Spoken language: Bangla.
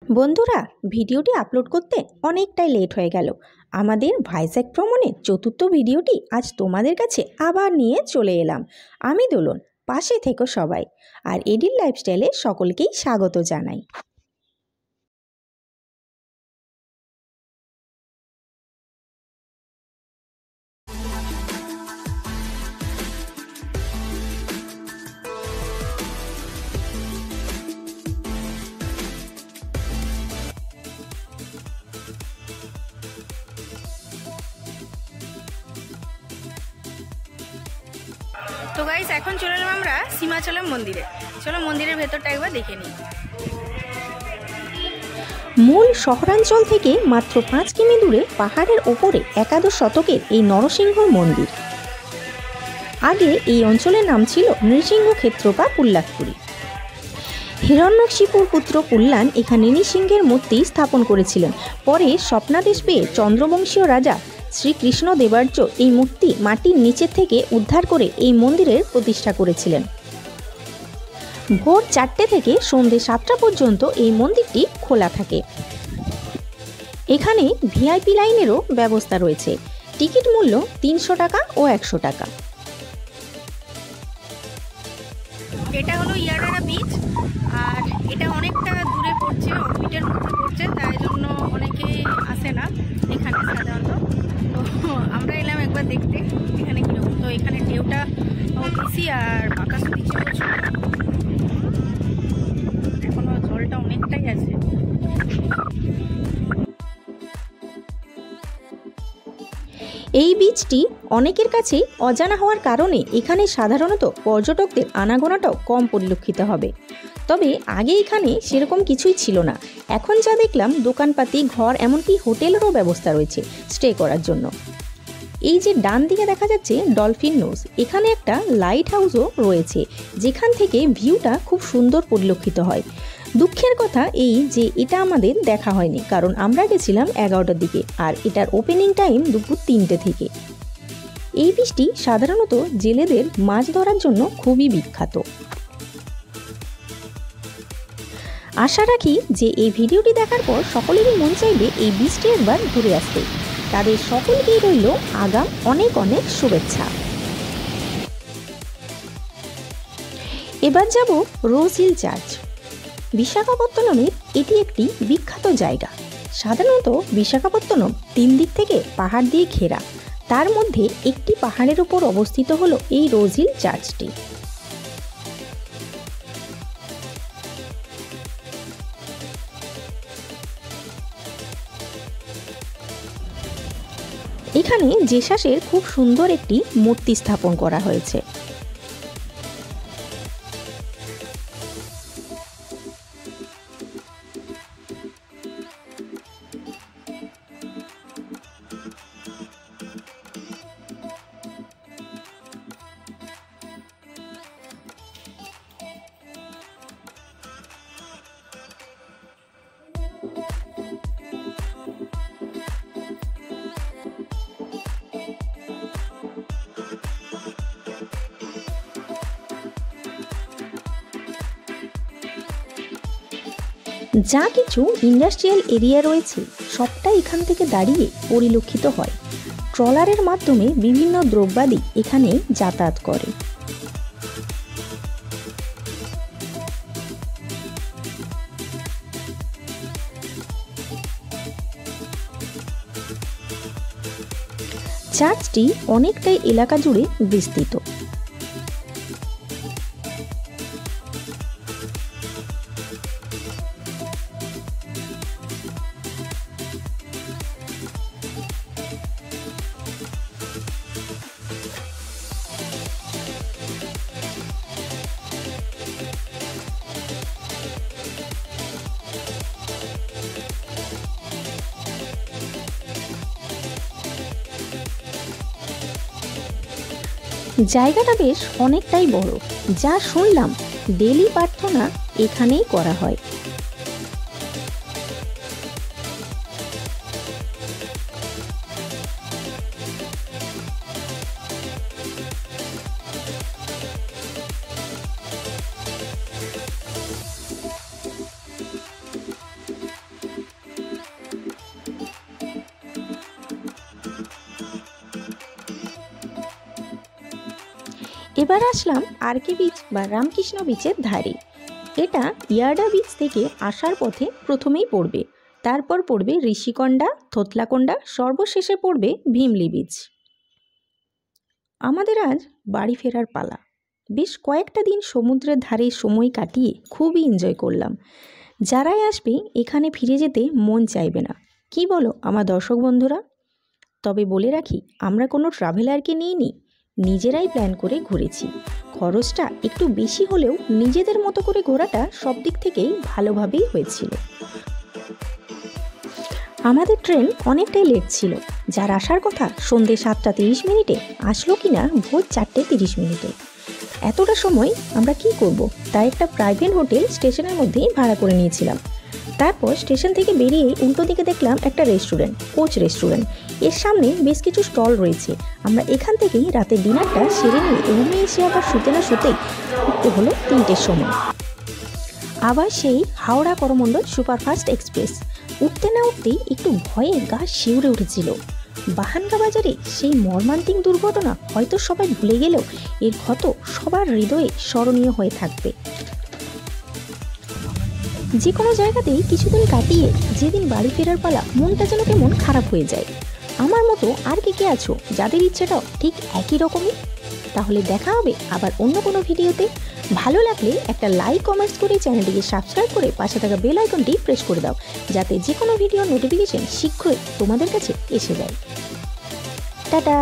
বন্ধুরা, ভিডিওটি আপলোড করতে অনেকটাই লেট হয়ে গেল। আমাদের ভাইজ্যাক ভ্রমণের চতুর্থ ভিডিওটি আজ তোমাদের কাছে আবার নিয়ে চলে এলাম। আমি দোলন, পাশে থেকো সবাই। আর এডিল লাইফস্টাইলে সকলকেই স্বাগত জানাই। তো গাইস, এখন চলে এলাম আমরা সীমাচলম মন্দিরে। চলো মন্দিরের ভেতরটা একবার দেখে নিই। মূল শহরাঞ্চল থেকে মাত্র 5 কিমি দূরে পাহাড়ের ওপরে একাদশ শতকের এই নরসিংহ মন্দির। আগে এই অঞ্চলের নাম ছিল নৃসিংহ ক্ষেত্র বা পুল্লাকপুরী। হিরণ্যকশিপুর পুত্র কুল্লান এখানে নৃসিংহের মূর্তি স্থাপন করেছিলেন। পরে স্বপ্নাদেশ পেয়ে চন্দ্রবংশীয় রাজা শ্রীকৃষ্ণ দেবার্য এই মূর্তি মাটির নিচের থেকে উদ্ধার করে এই মন্দিরের প্রতিষ্ঠা করেছিলেন। ভোর 4টে থেকে সন্ধ্যে 7টা পর্যন্ত এই মন্দিরটি খোলা থাকে। এখানে ভিআইপি লাইনেরও ব্যবস্থা রয়েছে। টিকিট মূল্য 300 টাকা ও 100 টাকা। এটা হলো ইয়ারারা বিচ, আর এটা অনেকটা দূরে পড়ছে, অফবিটের মধ্যে পড়ছে, তাই জন্য অনেকেই আসে না এখানে সাধারণত। তো আমরা এলাম একবার দেখতে এখানে কীরকম। তো এখানে ঢেউটা বেশি আর বাতাসও দিচ্ছে প্রচুর। এখনো জলটা অনেকটাই আছে। এই বীচটি অনেকের কাছেই অজানা হওয়ার কারণে এখানে সাধারণত পর্যটকদের আনাগোনাটাও কম পরিলক্ষিত হবে। তবে আগে এখানে সেরকম কিছুই ছিল না। এখন যা দেখলাম, দোকানপাতি, ঘর, এমনকি হোটেলেরও ব্যবস্থা রয়েছে স্টে করার জন্য। এই যে ডান দিকে দেখা যাচ্ছে ডলফিন নোজ, এখানে একটা লাইট হাউসও রয়েছে, যেখান থেকে ভিউটা খুব সুন্দর পরিলক্ষিত হয়। দুঃখের কথা এই যে এটা আমাদের দেখা হয়নি, কারণ আমরা গেছিলাম 11টার দিকে, আর এটার ওপেনিং টাইম দুপুর 3টে থেকে। এই বীচটি সাধারণত জেলেদের মাছ ধরার জন্য খুবই বিখ্যাত। আশা রাখি যে এই ভিডিওটি দেখার পর সকলেরই মন চাইবে এই বীচটি একবার ঘুরে আসতে। তাদের সকলকেই রইল আগাম অনেক অনেক শুভেচ্ছা। এবার যাব রোজ হিল চার্চ। বিশাখাপত্তনমের এটি একটি বিখ্যাত জায়গা। সাধারণত বিশাখাপত্তনম 3 দিক থেকে পাহাড় দিয়ে ঘেরা। তার মধ্যে একটি পাহাড়ের উপর অবস্থিত হলো এই রোজ হিল চার্চটি। এখানে জেসাসের খুব সুন্দর একটি মূর্তি স্থাপন করা হয়েছে। যা কিছু ইন্ডাস্ট্রিয়াল এরিয়া রয়েছে সবটাই এখান থেকে দাঁড়িয়ে পরিলক্ষিত হয়। ট্রলারের মাধ্যমে বিভিন্ন দ্রব্যাদি এখানে যাতায়াত করে। চার্চটি অনেকটাই এলাকা জুড়ে বিস্তৃত। জায়গাটা বেশ অনেকটাই বড়। যা শুনলাম ডেলি প্রার্থনা এখানেই করা হয়। এবার আসলাম আরকে বিচ বা রামকৃষ্ণ বিচের ধারে। এটা ইয়ার্ডা বিচ থেকে আসার পথে প্রথমেই পড়বে, তারপর পড়বে ঋষিকোন্ডা, থোতলাকোন্ডা, সর্বশেষে পড়বে ভীমলি বিচ। আমাদের আজ বাড়ি ফেরার পালা। বেশ কয়েকটা দিন সমুদ্রের ধারে সময় কাটিয়ে খুবই এনজয় করলাম। যারাই আসবে এখানে ফিরে যেতে মন চাইবে না, কি বলো আমার দর্শক বন্ধুরা? তবে বলে রাখি, আমরা কোনো ট্রাভেলারকে নিইনি, নিজেরাই প্ল্যান করে ঘুরেছি। খরচটা একটু বেশি হলেও নিজেদের মতো করে ঘোরাটা সব দিক থেকেই ভালোভাবেই হয়েছিল। আমাদের ট্রেন অনেকটাই লেট ছিল। যার আসার কথা সন্ধ্যে 7:30 আসলো কিনা ভোর 4:30। এতটা সময় আমরা কি করব? তাই একটা প্রাইভেট হোটেল স্টেশনের মধ্যেই ভাড়া করে নিয়েছিলাম। তারপর স্টেশন থেকে বেরিয়ে উল্টো দিকে দেখলাম একটা রেস্টুরেন্ট, কোচ রেস্টুরেন্ট। এর সামনে বেশ কিছু স্টল রয়েছে। আমরা এখান থেকেই রাতের ডিনারটা সেরে নিয়ে রুমে এসে আবার শুতে না শুতেই উঠতে হলো 3টের সময়। আবার সেই হাওড়া করমণ্ডল সুপারফাস্ট এক্সপ্রেস। উঠতে না উঠতেই একটু ভয়ে গা শিউরে উঠেছিল। বাহানগা বাজারে সেই মর্মান্তিক দুর্ঘটনা হয়তো সবাই ভুলে গেলেও এর ক্ষত সবার হৃদয়ে স্মরণীয় হয়ে থাকবে। যে কোনো জায়গাতেই কিছুদিন কাটিয়ে যেদিন বাড়ি ফেরার পালা, মনটা যেন কেমন খারাপ হয়ে যায়। আমার মতো আর কে আছো যাদের ইচ্ছেটাও ঠিক একই রকমই? তাহলে দেখা হবে আবার অন্য কোনো ভিডিওতে। ভালো লাগলে একটা লাইক কমেন্টস করে চ্যানেলটিকে সাবস্ক্রাইব করে পাশে থাকা বেল আইকনটি প্রেস করে দাও, যাতে যে কোনো ভিডিওর নোটিফিকেশন শীঘ্রই তোমাদের কাছে এসে যায়। টাটা।